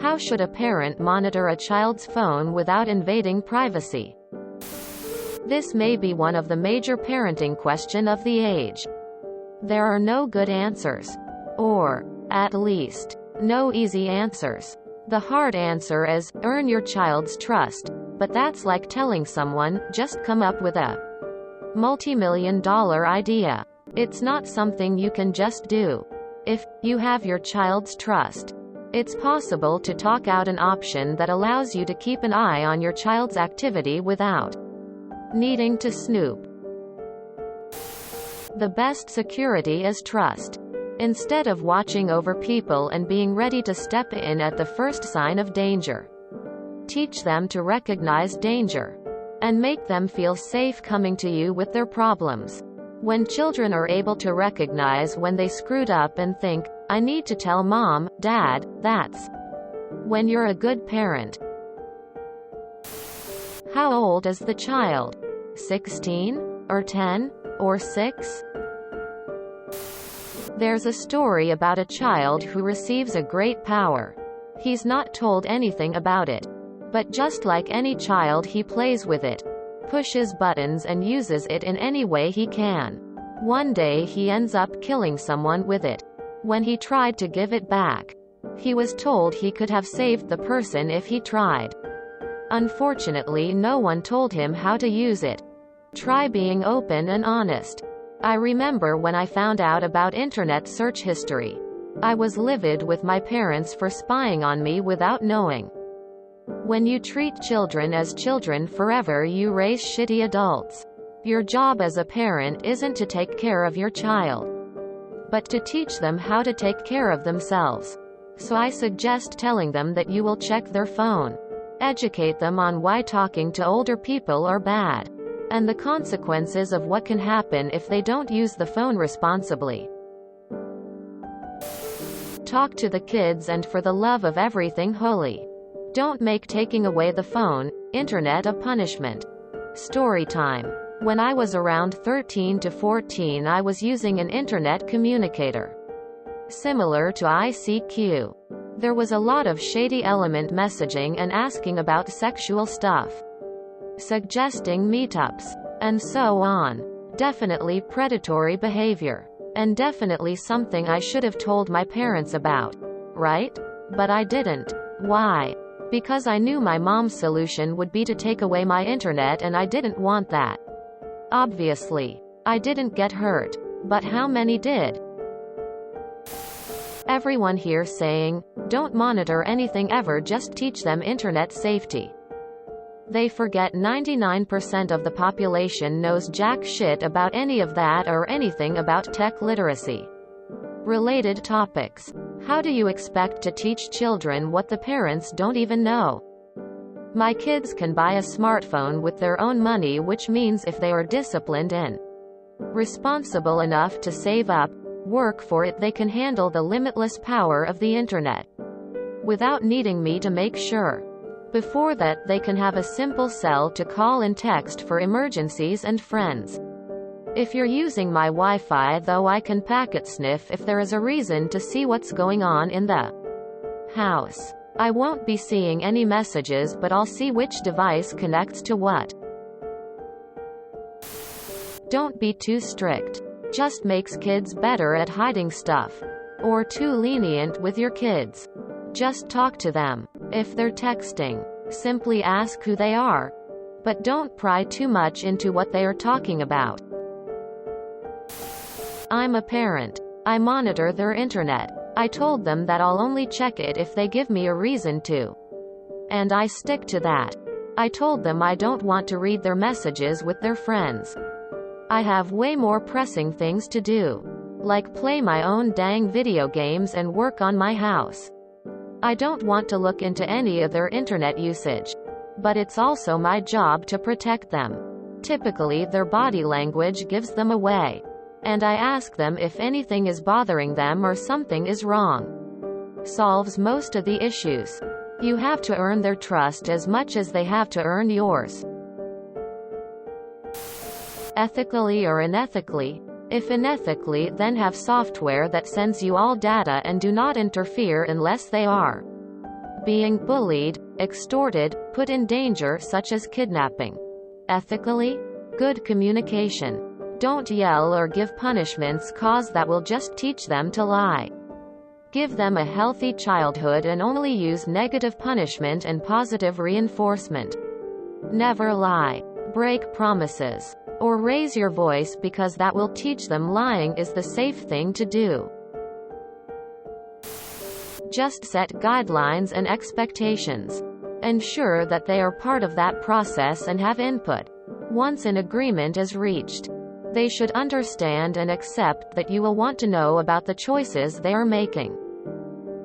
How should a parent monitor a child's phone without invading privacy? This may be one of the major parenting questions of the age. There are no good answers. Or, at least, no easy answers. The hard answer is, earn your child's trust. But that's like telling someone, just come up with a multi-million-dollar idea. It's not something you can just do. If you have your child's trust, it's possible to talk out an option that allows you to keep an eye on your child's activity without needing to snoop. The best security is trust. Instead of watching over people and being ready to step in at the first sign of danger, teach them to recognize danger and make them feel safe coming to you with their problems. When children are able to recognize when they screwed up and think, I need to tell mom, dad, that's when you're a good parent. How old is the child? 16? Or 10? Or 6? There's a story about a child who receives a great power. He's not told anything about it. But just like any child, he plays with it, pushes buttons and uses it in any way he can. One day he ends up killing someone with it. When he tried to give it back, he was told he could have saved the person if he tried. Unfortunately, no one told him how to use it. Try being open and honest. I remember when I found out about internet search history. I was livid with my parents for spying on me without knowing. When you treat children as children forever, you raise shitty adults. Your job as a parent isn't to take care of your child, but to teach them how to take care of themselves. So I suggest telling them that you will check their phone. Educate them on why talking to older people are bad, and the consequences of what can happen if they don't use the phone responsibly. Talk to the kids, and for the love of everything holy, don't make taking away the phone, internet a punishment. Story time. When I was around 13 to 14, I was using an internet communicator similar to ICQ. There was a lot of shady element messaging and asking about sexual stuff, suggesting meetups, and so on. Definitely predatory behavior. And definitely something I should have told my parents about, right? But I didn't. Why? Because I knew my mom's solution would be to take away my internet, and I didn't want that. Obviously, I didn't get hurt. But how many did? Everyone here saying, don't monitor anything ever, just teach them internet safety. They forget 99% of the population knows jack shit about any of that or anything about tech literacy. Related topics. How do you expect to teach children what the parents don't even know? My kids can buy a smartphone with their own money, which means if they are disciplined and responsible enough to save up, work for it, they can handle the limitless power of the internet without needing me to make sure. Before that, they can have a simple cell to call and text for emergencies and friends. If you're using my Wi-Fi, though, I can packet sniff if there is a reason to see what's going on in the house. I won't be seeing any messages, but I'll see which device connects to what. Don't be too strict. Just makes kids better at hiding stuff. Or too lenient with your kids. Just talk to them. If they're texting, simply ask who they are. But don't pry too much into what they are talking about. I'm a parent. I monitor their internet. I told them that I'll only check it if they give me a reason to. And I stick to that. I told them I don't want to read their messages with their friends. I have way more pressing things to do, like play my own dang video games and work on my house. I don't want to look into any of their internet usage. But it's also my job to protect them. Typically, their body language gives them away. And I ask them if anything is bothering them or something is wrong. Solves most of the issues. You have to earn their trust as much as they have to earn yours. Ethically or unethically? If unethically, then have software that sends you all data and do not interfere unless they are being bullied, extorted, put in danger such as kidnapping. Ethically? Good communication. Don't yell or give punishments cause that will just teach them to lie. Give them a healthy childhood and only use negative punishment and positive reinforcement. Never lie, break promises, or raise your voice because that will teach them lying is the safe thing to do. Just set guidelines and expectations. Ensure that they are part of that process and have input. Once an agreement is reached, they should understand and accept that you will want to know about the choices they are making.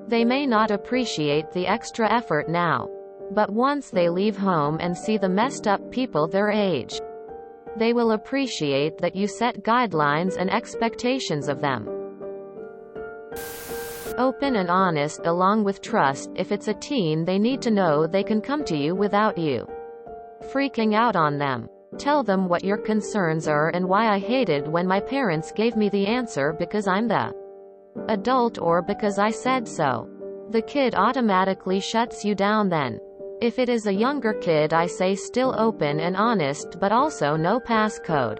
They may not appreciate the extra effort now, but once they leave home and see the messed up people their age, they will appreciate that you set guidelines and expectations of them. Open and honest along with trust. If it's a teen, they need to know they can come to you without you freaking out on them. Tell them what your concerns are and why I hated when my parents gave me the answer because I'm the adult or because I said so. The kid automatically shuts you down then. If it is a younger kid, I say still open and honest but also no passcode.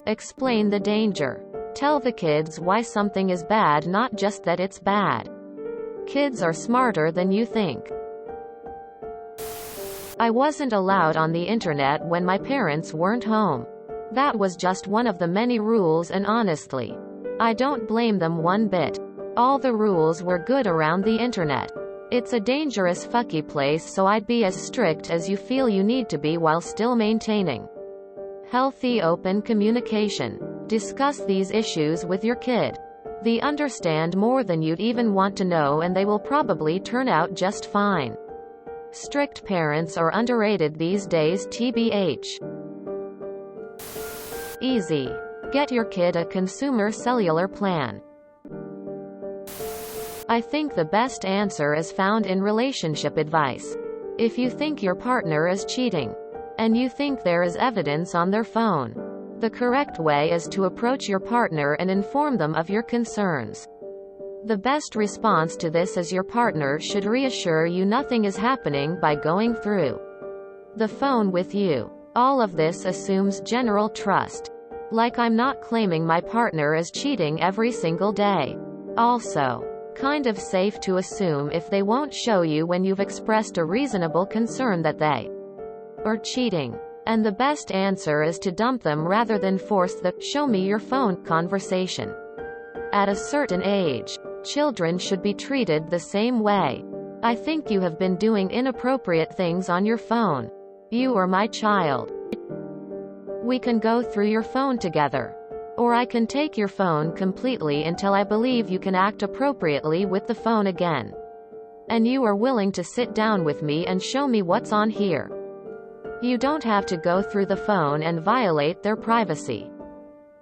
Explain the danger. Tell the kids why something is bad, not just that it's bad. Kids are smarter than you think. I wasn't allowed on the internet when my parents weren't home. That was just one of the many rules, and honestly, I don't blame them one bit. All the rules were good around the internet. It's a dangerous fucky place, so I'd be as strict as you feel you need to be while still maintaining healthy open communication. Discuss these issues with your kid. They understand more than you'd even want to know, and they will probably turn out just fine. Strict parents are underrated these days, TBH. Easy. Get your kid a consumer cellular plan. I think the best answer is found in relationship advice. If you think your partner is cheating, and you think there is evidence on their phone, the correct way is to approach your partner and inform them of your concerns. The best response to this is your partner should reassure you nothing is happening by going through the phone with you. All of this assumes general trust. Like, I'm not claiming my partner is cheating every single day. Also, kind of safe to assume if they won't show you when you've expressed a reasonable concern that they are cheating. And the best answer is to dump them rather than force the "show me your phone" conversation. At a certain age, children should be treated the same way. I think you have been doing inappropriate things on your phone. You are my child. We can go through your phone together. Or I can take your phone completely until I believe you can act appropriately with the phone again. And you are willing to sit down with me and show me what's on here. You don't have to go through the phone and violate their privacy.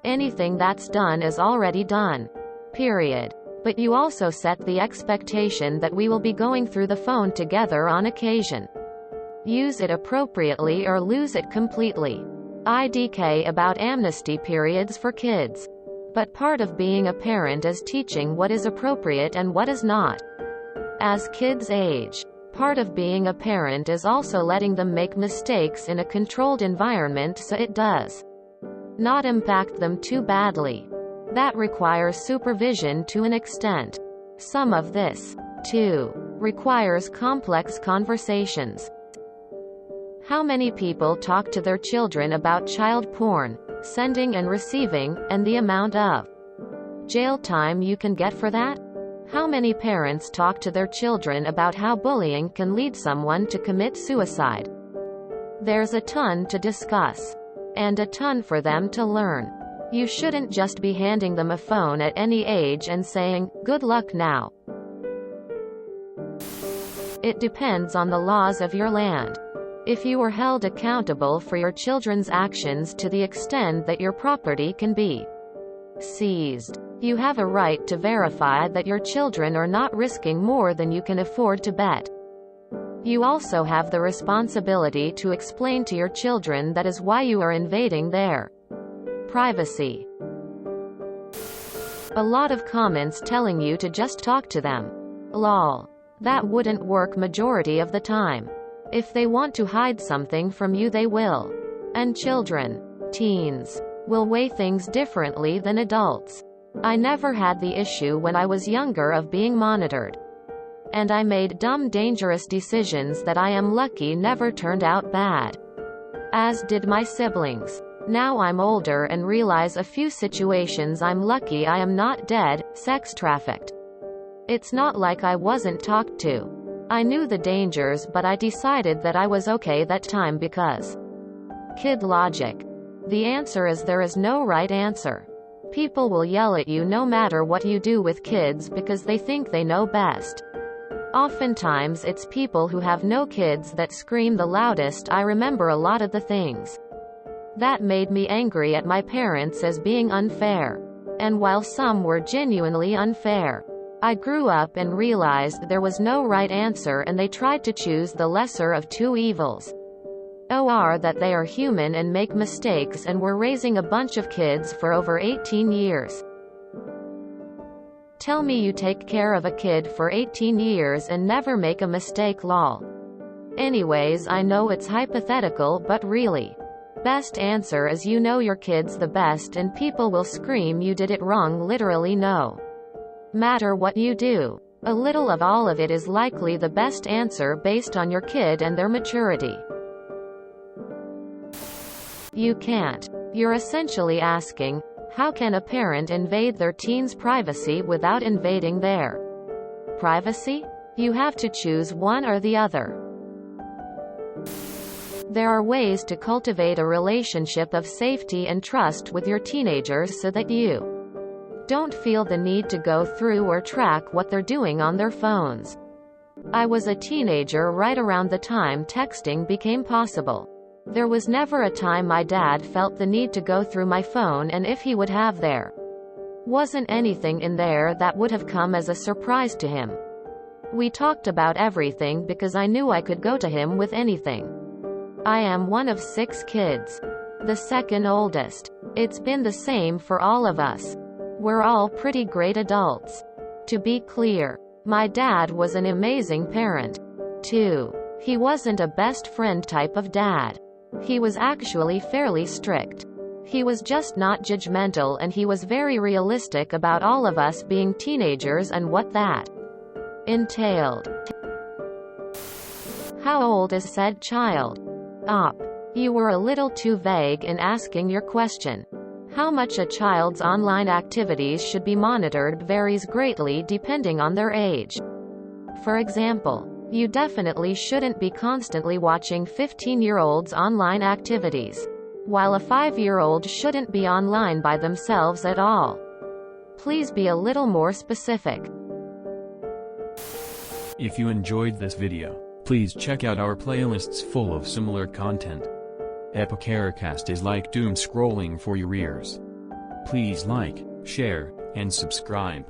Anything that's done is already done. Period. But you also set the expectation that we will be going through the phone together on occasion. Use it appropriately or lose it completely. IDK about amnesty periods for kids. But part of being a parent is teaching what is appropriate and what is not. As kids age, part of being a parent is also letting them make mistakes in a controlled environment so it does not impact them too badly. That requires supervision to an extent. Some of this, too, requires complex conversations. How many people talk to their children about child porn, sending and receiving, and the amount of jail time you can get for that? How many parents talk to their children about how bullying can lead someone to commit suicide? There's a ton to discuss, and a ton for them to learn. You shouldn't just be handing them a phone at any age and saying, "Good luck now." It depends on the laws of your land. If you are held accountable for your children's actions to the extent that your property can be seized, you have a right to verify that your children are not risking more than you can afford to bet. You also have the responsibility to explain to your children that is why you are invading their privacy. A lot of comments telling you to just talk to them. Lol. That wouldn't work majority of the time. If they want to hide something from you, they will. And children, teens, will weigh things differently than adults. I never had the issue when I was younger of being monitored. And I made dumb, dangerous decisions that I am lucky never turned out bad. As did my siblings. Now I'm older and realize a few situations I'm lucky I am not dead, sex trafficked. It's not like I wasn't talked to. I knew the dangers, but I decided that I was okay that time because kid logic. The answer is there is no right answer. People will yell at you no matter what you do with kids because they think they know best. Oftentimes it's people who have no kids that scream the loudest. I remember a lot of the things that made me angry at my parents as being unfair. And while some were genuinely unfair, I grew up and realized there was no right answer and they tried to choose the lesser of two evils. Or that they are human and make mistakes and were raising a bunch of kids for over 18 years. Tell me you take care of a kid for 18 years and never make a mistake, lol. Anyways, I know it's hypothetical, but really. Best answer is you know your kid's the best and people will scream you did it wrong literally no matter what you do. A little of all of it is likely the best answer based on your kid and their maturity. You can't. You're essentially asking, how can a parent invade their teen's privacy without invading their privacy? You have to choose one or the other. There are ways to cultivate a relationship of safety and trust with your teenagers so that you don't feel the need to go through or track what they're doing on their phones. I was a teenager right around the time texting became possible. There was never a time my dad felt the need to go through my phone, and if he would have, there wasn't anything in there that would have come as a surprise to him. We talked about everything because I knew I could go to him with anything. I am one of 6 kids. The second oldest. It's been the same for all of us. We're all pretty great adults. To be clear, my dad was an amazing parent, too. He wasn't a best friend type of dad. He was actually fairly strict. He was just not judgmental, and he was very realistic about all of us being teenagers and what that entailed. How old is said child? Op. You were a little too vague in asking your question. How much a child's online activities should be monitored varies greatly depending on their age. For example, you definitely shouldn't be constantly watching 15-year-olds' online activities, while a 5-year-old shouldn't be online by themselves at all. Please be a little more specific. If you enjoyed this video, please check out our playlists full of similar content. TooAfraidToAsk is like doom scrolling for your ears. Please like, share, and subscribe.